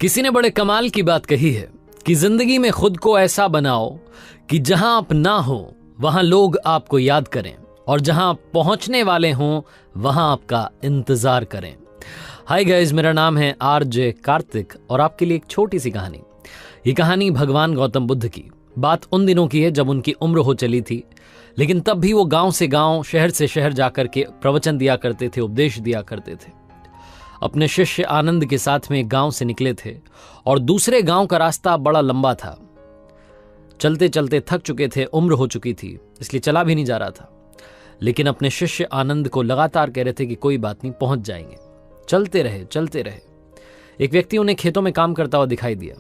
किसी ने बड़े कमाल की बात कही है कि जिंदगी में खुद को ऐसा बनाओ कि जहां आप ना हो वहां लोग आपको याद करें और जहां आप पहुंचने वाले हों वहां आपका इंतजार करें। हाय गाइस, मेरा नाम है आरजे कार्तिक और आपके लिए एक छोटी सी कहानी। ये कहानी भगवान गौतम बुद्ध की। बात उन दिनों की है जब उनकी उम्र हो चली थी, लेकिन तब भी वो गांव से गांव, शहर से शहर जाकर के प्रवचन दिया करते थे, उपदेश दिया करते थे। अपने शिष्य आनंद के साथ में एक गांव से निकले थे और दूसरे गांव का रास्ता बड़ा लंबा था। चलते चलते थक चुके थे, उम्र हो चुकी थी, इसलिए चला भी नहीं जा रहा था। लेकिन अपने शिष्य आनंद को लगातार कह रहे थे कि कोई बात नहीं, पहुंच जाएंगे। चलते रहे चलते रहे। एक व्यक्ति उन्हें खेतों में काम करता हुआ दिखाई दिया।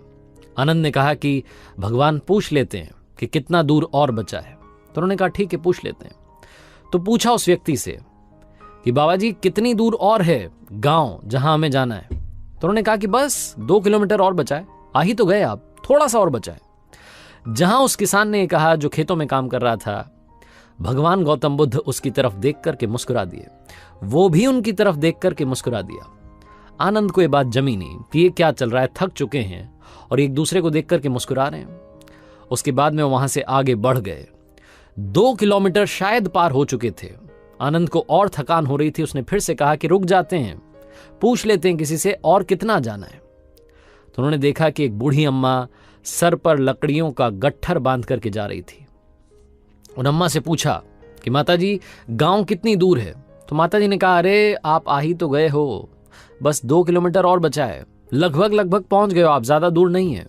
आनंद ने कहा कि भगवान पूछ लेते हैं कि कितना दूर और बचा है। तो उन्होंने कहा ठीक है, पूछ लेते हैं। तो पूछा उस व्यक्ति से कि बाबा जी कितनी दूर और है गांव जहां हमें जाना है। तो उन्होंने कहा कि बस 2 किलोमीटर और बचा है, आ ही तो गए आप, थोड़ा सा और बचा है। जहां उस किसान ने कहा जो खेतों में काम कर रहा था, भगवान गौतम बुद्ध उसकी तरफ देख करके मुस्कुरा दिए, वो भी उनकी तरफ देख करके मुस्कुरा दिया। आनंद को यह बात जमी नहीं कि ये क्या चल रहा है, थक चुके हैं और एक दूसरे को देख करके मुस्कुरा रहे हैं। उसके बाद में वहां से आगे बढ़ गए। 2 किलोमीटर शायद पार हो चुके थे। आनंद को और थकान हो रही थी। उसने फिर से कहा कि रुक जाते हैं, पूछ लेते हैं किसी से और कितना जाना है। तो उन्होंने देखा कि एक बूढ़ी अम्मा सर पर लकड़ियों का गट्ठर बांध करके जा रही थी। उन अम्मा से पूछा कि माता जी गांव कितनी दूर है। तो माता जी ने कहा, अरे आप आ ही तो गए हो, बस 2 किलोमीटर और बचा है, लगभग पहुंच गए हो आप, ज्यादा दूर नहीं है।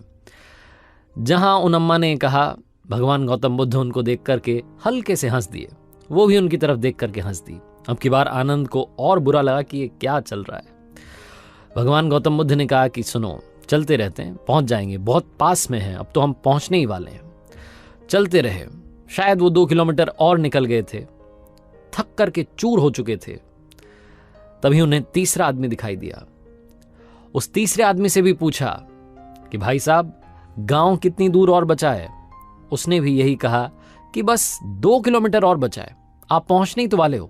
जहां उन अम्मा ने कहा, भगवान गौतम बुद्ध उनको देख करके हल्के से हंस दिए, वो भी उनकी तरफ देख करके हंस दी। अब की बार आनंद को और बुरा लगा कि ये क्या चल रहा है। भगवान गौतम बुद्ध ने कहा कि सुनो, चलते रहते हैं, पहुंच जाएंगे, बहुत पास में है, अब तो हम पहुंचने ही वाले हैं। चलते रहे। शायद वो 2 किलोमीटर और निकल गए थे, थक करके चूर हो चुके थे। तभी उन्हें तीसरा आदमी दिखाई दिया। उस तीसरे आदमी से भी पूछा कि भाई साहब गांव कितनी दूर और बचा है। उसने भी यही कहा कि बस 2 किलोमीटर और बचा है, आप पहुंचने ही तो वाले हो,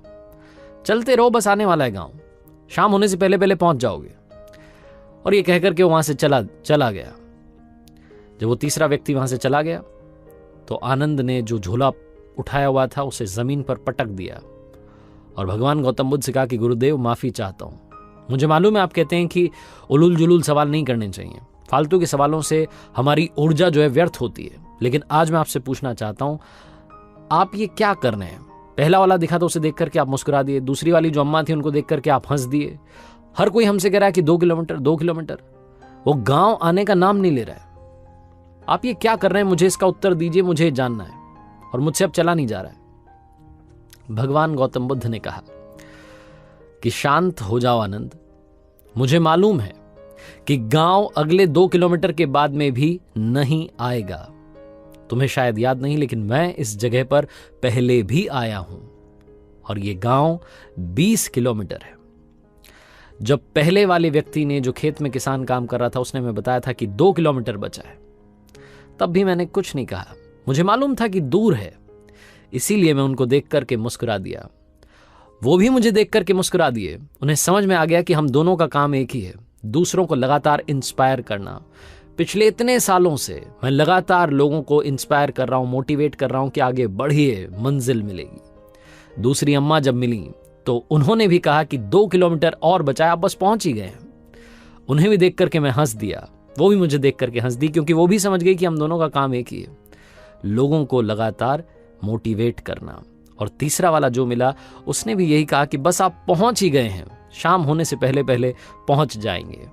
चलते रहो, बस आने वाला है गांव, शाम होने से पहले पहले पहुंच जाओगे। और ये कहकर के वहां से चला गया। जब वो तीसरा व्यक्ति वहां से चला गया तो आनंद ने जो झोला उठाया हुआ था उसे जमीन पर पटक दिया और भगवान गौतम बुद्ध से कहा कि गुरुदेव माफी चाहता हूं, मुझे मालूम है आप कहते हैं कि उलूल जुलूल सवाल नहीं करने चाहिए, फालतू के सवालों से हमारी ऊर्जा जो है व्यर्थ होती है, लेकिन आज मैं आपसे पूछना चाहता हूं, आप ये क्या कर रहे हैं। पहला वाला दिखा तो उसे देख करके आप मुस्कुरा दिए, दूसरी वाली जो अम्मा थी उनको देख करके आप हंस दिए। हर कोई हमसे कह रहा है कि 2 किलोमीटर 2 किलोमीटर, वो गांव आने का नाम नहीं ले रहा है। आप ये क्या कर रहे हैं, मुझे इसका उत्तर दीजिए, मुझे जानना है और मुझसे अब चला नहीं जा रहा है। भगवान गौतम बुद्ध ने कहा कि शांत हो जाओ आनंद, मुझे मालूम है कि गांव अगले 2 किलोमीटर के बाद में भी नहीं आएगा। तुम्हें शायद याद नहीं, लेकिन मैं इस जगह पर पहले भी आया हूं और यह गांव 20 किलोमीटर है। जब पहले वाले व्यक्ति ने, जो खेत में किसान काम कर रहा था, उसने मैं बताया था कि 2 किलोमीटर बचा है, तब भी मैंने कुछ नहीं कहा। मुझे मालूम था कि दूर है, इसीलिए मैं उनको देख करके मुस्कुरा दिया। वो भी मुझे देख करके मुस्कुरा दिए। उन्हें समझ में आ गया कि हम दोनों का काम एक ही है, दूसरों को लगातार इंस्पायर करना। पिछले इतने सालों से मैं लगातार लोगों को इंस्पायर कर रहा हूं, मोटिवेट कर रहा हूं कि आगे बढ़िए, मंजिल मिलेगी। दूसरी अम्मा जब मिली तो उन्होंने भी कहा कि 2 किलोमीटर और बचा है, आप बस पहुंच ही गए हैं। उन्हें भी देख करके मैं हंस दिया, वो भी मुझे देख करके हंस दी, क्योंकि वो भी समझ गई कि हम दोनों का काम एक ही है, लोगों को लगातार मोटिवेट करना। और तीसरा वाला जो मिला उसने भी यही कहा कि बस आप पहुंच ही गए हैं, शाम होने से पहले पहले पहुंच जाएंगे।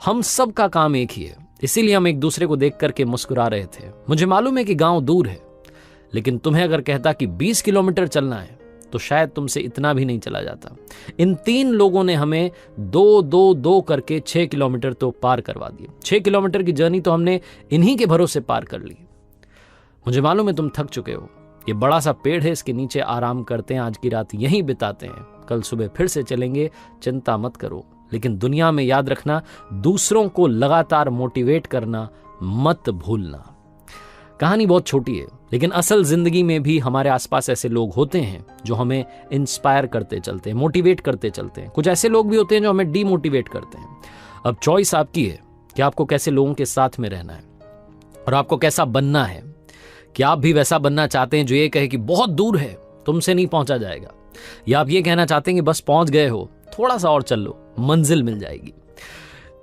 हम सब का काम एक ही है, इसीलिए हम एक दूसरे को देख करके मुस्कुरा रहे थे। मुझे मालूम है कि गांव दूर है, लेकिन तुम्हें अगर कहता कि 20 किलोमीटर चलना है तो शायद तुमसे इतना भी नहीं चला जाता। इन 3 लोगों ने हमें 2 करके 6 किलोमीटर तो पार करवा दिए। 6 किलोमीटर की जर्नी तो हमने इन्हीं के भरोसे पार कर ली। मुझे मालूम है तुम थक चुके हो, ये बड़ा सा पेड़ है, इसके नीचे आराम करते हैं, आज की रात यहीं बिताते हैं, कल सुबह फिर से चलेंगे, चिंता मत करो। लेकिन दुनिया में याद रखना, दूसरों को लगातार मोटिवेट करना मत भूलना। कहानी बहुत छोटी है, लेकिन असल जिंदगी में भी हमारे आसपास ऐसे लोग होते हैं जो हमें इंस्पायर करते चलते हैं, मोटिवेट करते चलते हैं। कुछ ऐसे लोग भी होते हैं जो हमें डीमोटिवेट करते हैं। अब चॉइस आपकी है कि आपको कैसे लोगों के साथ में रहना है और आपको कैसा बनना है, कि आप भी वैसा बनना चाहते हैं जो ये कहे कि बहुत दूर है, तुमसे नहीं पहुंचा जाएगा, या आप ये कहना चाहते हैं कि बस पहुंच गए हो, थोड़ा सा और चल लो, मंजिल मिल जाएगी।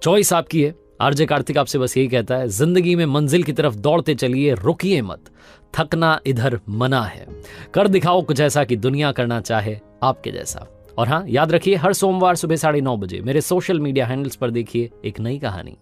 चॉइस आपकी है। आरजे कार्तिक आपसे बस यही कहता है, जिंदगी में मंजिल की तरफ दौड़ते चलिए, रुकिए मत, थकना इधर मना है, कर दिखाओ कुछ ऐसा कि दुनिया करना चाहे आपके जैसा। और हाँ, याद रखिए, हर सोमवार सुबह 9:30 बजे मेरे सोशल मीडिया हैंडल्स पर देखिए एक नई कहानी।